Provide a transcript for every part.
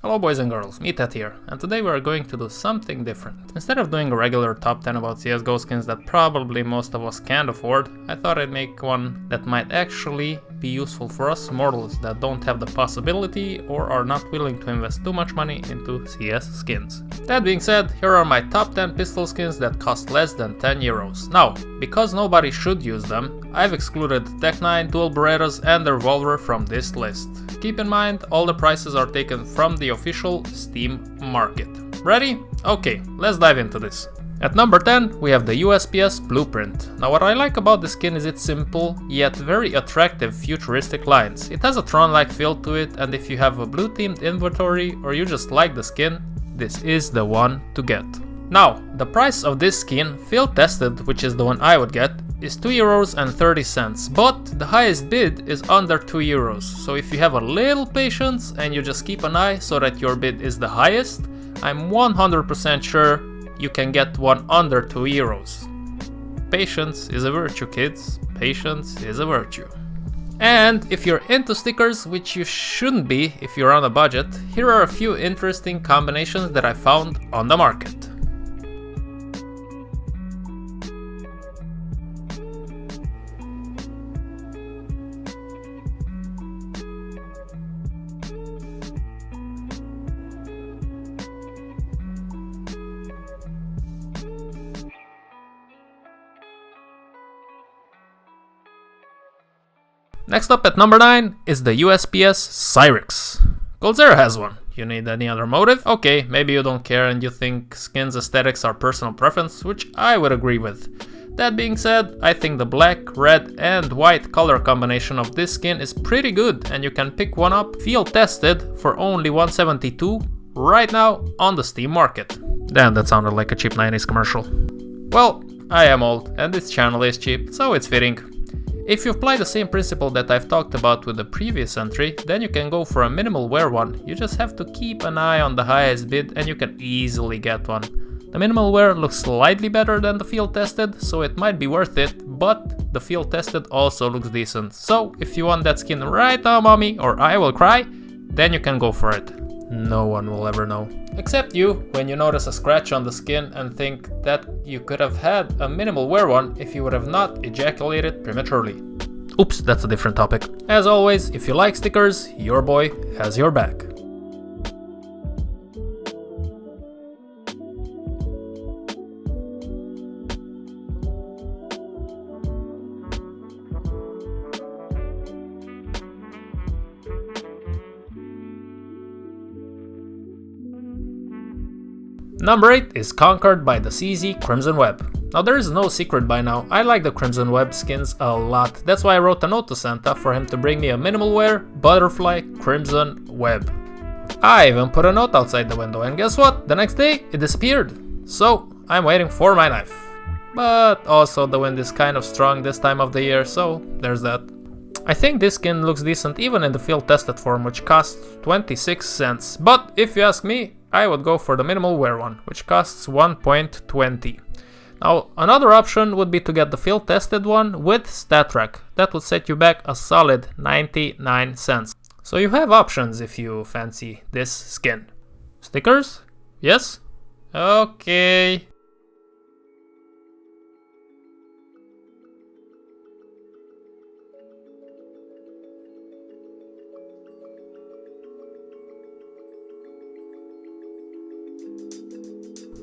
Hello boys and girls, Meathead here, and today we are going to do something different. Instead of doing a regular top 10 about CSGO skins that probably most of us can't afford, I thought I'd make one that might actually be useful for us mortals that don't have the possibility or are not willing to invest too much money into CS skins. That being said, here are my top 10 pistol skins that cost less than 10 euros. Now, because nobody should use them, I've excluded Tech 9, dual Berettas and the revolver from this list. Keep in mind, all the prices are taken from the official Steam market. Ready? Okay, let's dive into this. At number 10, we have the USPS Blueprint. Now what I like about the skin is its simple, yet very attractive futuristic lines. It has a Tron-like feel to it, and if you have a blue themed inventory or you just like the skin, this is the one to get. Now, the price of this skin, field tested, which is the one I would get, is 2.30 euros, but the highest bid is under 2 euros. So if you have a little patience and you just keep an eye so that your bid is the highest, I'm 100% sure you can get one under 2 euros. Patience is a virtue, kids. Patience is a virtue. And if you're into stickers, which you shouldn't be if you're on a budget, here are a few interesting combinations that I found on the market. Next up at number 9 is the USPS Cyrix. Corsair has one. You need any other motive? Okay, maybe you don't care and you think skins aesthetics are personal preference, which I would agree with. That being said, I think the black, red and white color combination of this skin is pretty good and you can pick one up field tested for only 172 right now on the Steam market. Damn, that sounded like a cheap 90s commercial. Well, I am old and this channel is cheap, so it's fitting. If you apply the same principle that I've talked about with the previous entry, then you can go for a minimal wear one. You just have to keep an eye on the highest bid and you can easily get one. The minimal wear looks slightly better than the field tested, so it might be worth it, but the field tested also looks decent. So if you want that skin right now, mommy, or I will cry, then you can go for it. No one will ever know. Except you, when you notice a scratch on the skin and think that you could have had a minimal wear one if you would have not ejaculated prematurely. Oops, that's a different topic. As always, if you like stickers, your boy has your back. Number 8 is conquered by the CZ Crimson Web. Now there is no secret by now, I like the Crimson Web skins a lot. That's why I wrote a note to Santa for him to bring me a minimal wear butterfly Crimson Web. I even put a note outside the window and guess what? The next day it disappeared. So I'm waiting for my knife. But also the wind is kind of strong this time of the year, so there's that. I think this skin looks decent even in the field tested form, which costs 26 cents. But if you ask me, I would go for the minimal wear one, which costs 1.20. Now, another option would be to get the field tested one with stat track. That would set you back a solid 99 cents. So you have options if you fancy this skin. Stickers? Yes? Okay.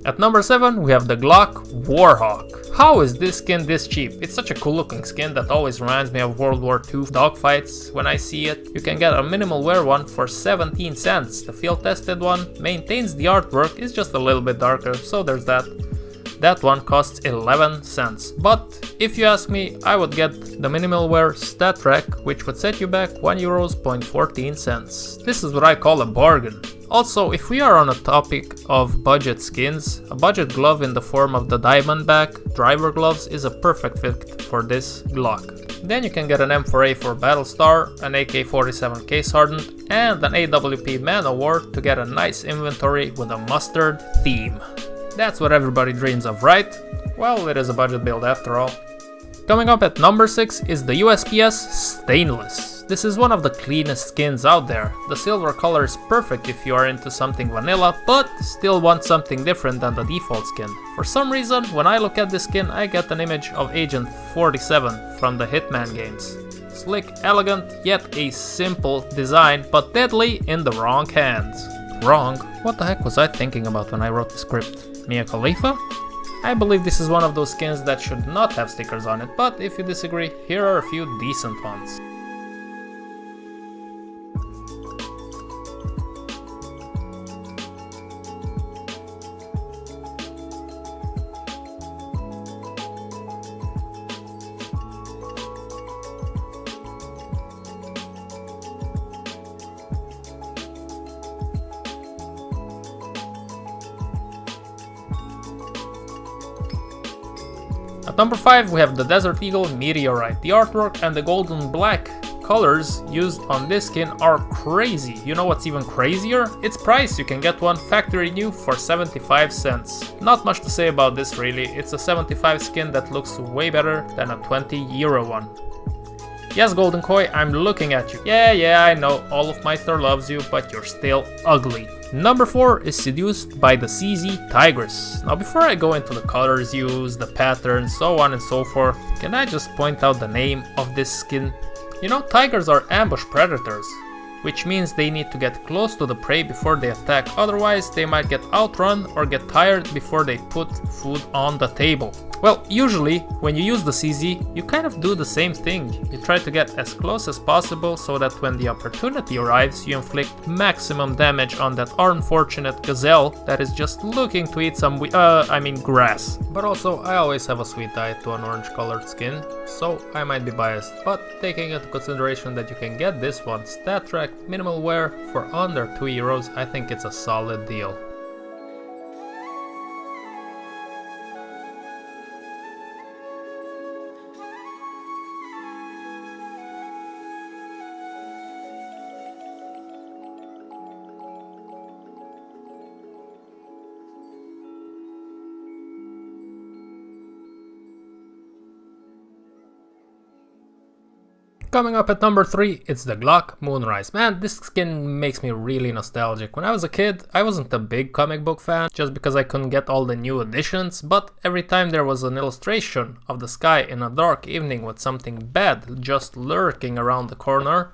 At number 7, we have the Glock Warhawk. How is this skin this cheap? It's such a cool looking skin that always reminds me of World War II dogfights when I see it. You can get a minimal wear one for 17 cents. The field tested one maintains the artwork, it's just a little bit darker, so there's that. That one costs 11 cents. But if you ask me, I would get the minimal wear stat track, which would set you back 1.14 euros. This is what I call a bargain. Also, if we are on a topic of budget skins, a budget glove in the form of the Diamondback driver gloves is a perfect fit for this Glock. Then you can get an M4A4 Battlestar, an AK-47 case hardened, and an AWP Man Award to get a nice inventory with a mustard theme. That's what everybody dreams of, right? Well, it is a budget build after all. Coming up at number 6 is the USPS Stainless. honest, this is one of the cleanest skins out there. The silver color is perfect if you are into something vanilla, but still want something different than the default skin. For some reason, when I look at this skin, I get an image of Agent 47 from the Hitman games. Slick, elegant, yet a simple design, but deadly in the wrong hands. Wrong? What the heck was I thinking about when I wrote the script? Mia Khalifa? I believe this is one of those skins that should not have stickers on it, but if you disagree, here are a few decent ones. At number 5 we have the Desert Eagle Meteorite. The artwork and the golden black colors used on this skin are crazy. You know what's even crazier? Its price. You can get one factory new for 75 cents. Not much to say about this really. It's a 75 skin that looks way better than a 20 euro one. Yes, Golden Koi, I'm looking at you. Yeah, I know, all of Meister loves you, but you're still ugly. Number 4 is Seduced by the CZ Tigress. Now before I go into the colors used, the patterns, so on and so forth, can I just point out the name of this skin? You know, tigers are ambush predators, which means they need to get close to the prey before they attack, otherwise they might get outrun or get tired before they put food on the table. Well, usually when you use the CZ, you kind of do the same thing. You try to get as close as possible so that when the opportunity arrives, you inflict maximum damage on that unfortunate gazelle that is just looking to eat some grass. But also, I always have a sweet eye to an orange colored skin, so I might be biased. But taking into consideration that you can get this one stat tracked minimal wear for under 2 euros, I think it's a solid deal. Coming up at number 3, it's the Glock Moonrise. Man, this skin makes me really nostalgic. When I was a kid, I wasn't a big comic book fan, just because I couldn't get all the new editions, but every time there was an illustration of the sky in a dark evening with something bad just lurking around the corner,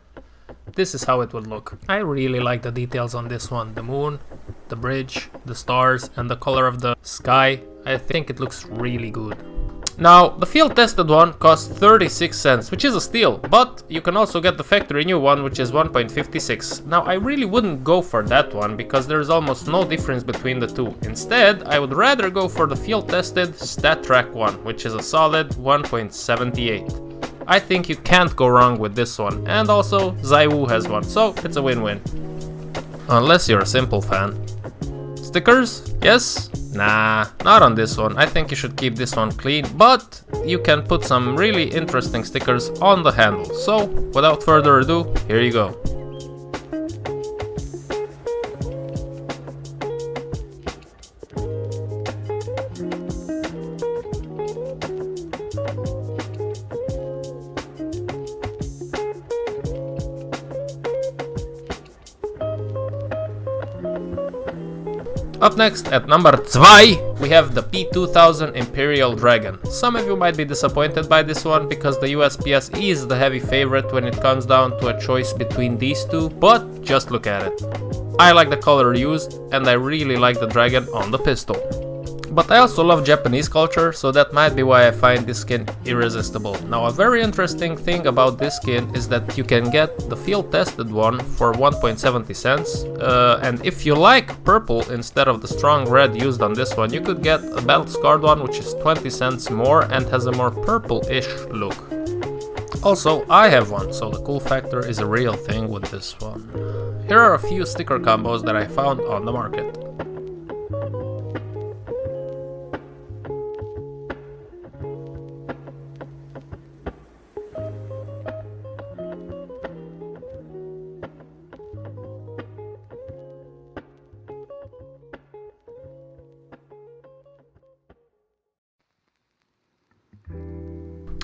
this is how it would look. I really like the details on this one. The moon, the bridge, the stars, and the color of the sky. I think it looks really good. Now, the field tested one costs 36 cents, which is a steal, but you can also get the factory new one, which is 1.56. Now, I really wouldn't go for that one because there's almost no difference between the two. Instead, I would rather go for the field tested stat track one, which is a solid 1.78. I think you can't go wrong with this one, and also Zaiwu has one, so it's a win-win. Unless you're a simple fan. Stickers? Yes? Nah, not on this one. I think you should keep this one clean, but you can put some really interesting stickers on the handle. So, without further ado, here you go. Up next, at number 2, we have the P2000 Imperial Dragon. Some of you might be disappointed by this one because the USPS is the heavy favorite when it comes down to a choice between these two, but just look at it. I like the color used, and I really like the dragon on the pistol. But I also love Japanese culture, so that might be why I find this skin irresistible. Now, a very interesting thing about this skin is that you can get the field tested one for 1.70 cents, and if you like purple instead of the strong red used on this one, you could get a battle scarred one, which is 20 cents more and has a more purple-ish look. Also, I have one, so the cool factor is a real thing with this one. Here are a few sticker combos that I found on the market.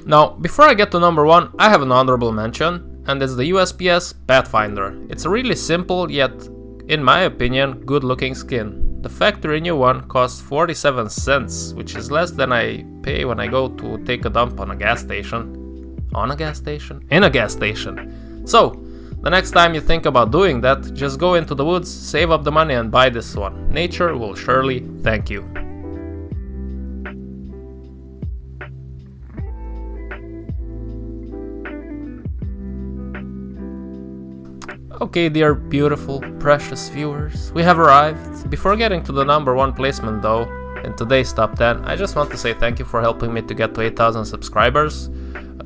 Now, before I get to number 1, I have an honorable mention, and it's the USPS Bat Finder. It's a really simple yet, in my opinion, good looking skin. The factory new one costs 47 cents, which is less than I pay when I go to take a dump on a gas station. On a gas station? In a gas station. So, the next time you think about doing that, just go into the woods, save up the money and buy this one. Nature will surely thank you. Okay, dear beautiful, precious viewers, we have arrived. Before getting to the number 1 placement though, in today's top 10, I just want to say thank you for helping me to get to 8,000 subscribers.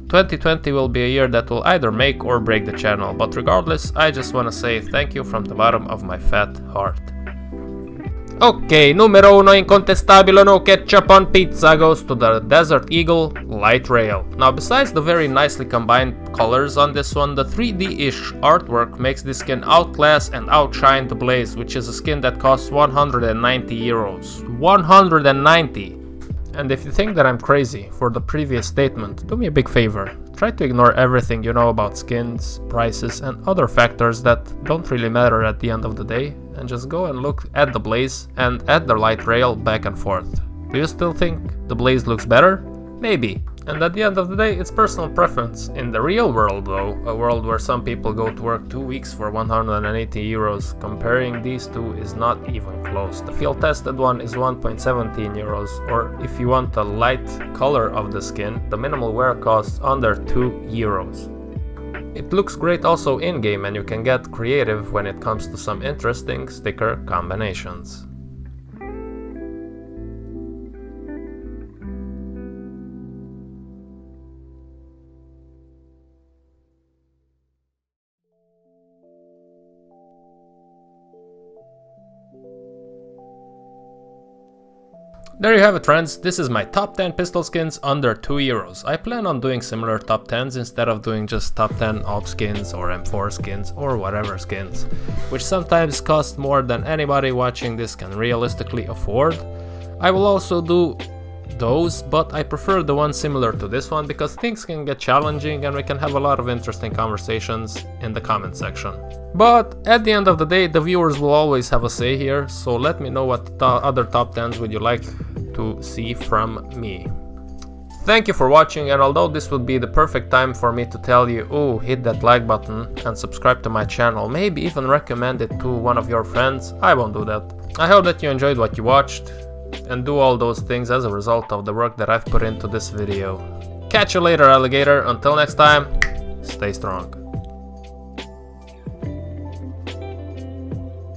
2020 will be a year that will either make or break the channel, but regardless, I just want to say thank you from the bottom of my fat heart. Okay, numero uno incontestabile, no ketchup on pizza, goes to the Desert Eagle Light Rail. Now, besides the very nicely combined colors on this one, the 3D-ish artwork makes this skin outclass and outshine the Blaze, which is a skin that costs 190 euros. 190! And if you think that I'm crazy for the previous statement, do me a big favor. Try to ignore everything you know about skins, prices, and other factors that don't really matter at the end of the day, and just go and look at the Blaze and at the Light Rail back and forth. Do you still think the Blaze looks better? Maybe. And at the end of the day, it's personal preference. In the real world though, a world where some people go to work 2 weeks for 180 euros, comparing these two is not even close. The field tested one is 1.17 euros, or if you want the light color of the skin, the minimal wear costs under 2 euros. It looks great also in-game, and you can get creative when it comes to some interesting sticker combinations. There you have it, friends. This is my top 10 pistol skins under 2 euros. I plan on doing similar top 10s instead of doing just top 10 AWP skins or M4 skins or whatever skins, which sometimes cost more than anybody watching this can realistically afford. I will also do those, but I prefer the one similar to this one because things can get challenging and we can have a lot of interesting conversations in the comment section. But at the end of the day, the viewers will always have a say here, so let me know what other top 10s would you like to see from me. Thank you for watching, and although this would be the perfect time for me to tell you, oh, hit that like button and subscribe to my channel, maybe even recommend it to one of your friends, I won't do that. I hope that you enjoyed what you watched and do all those things as a result of the work that I've put into this video. Catch you later, alligator. Until next time, stay strong.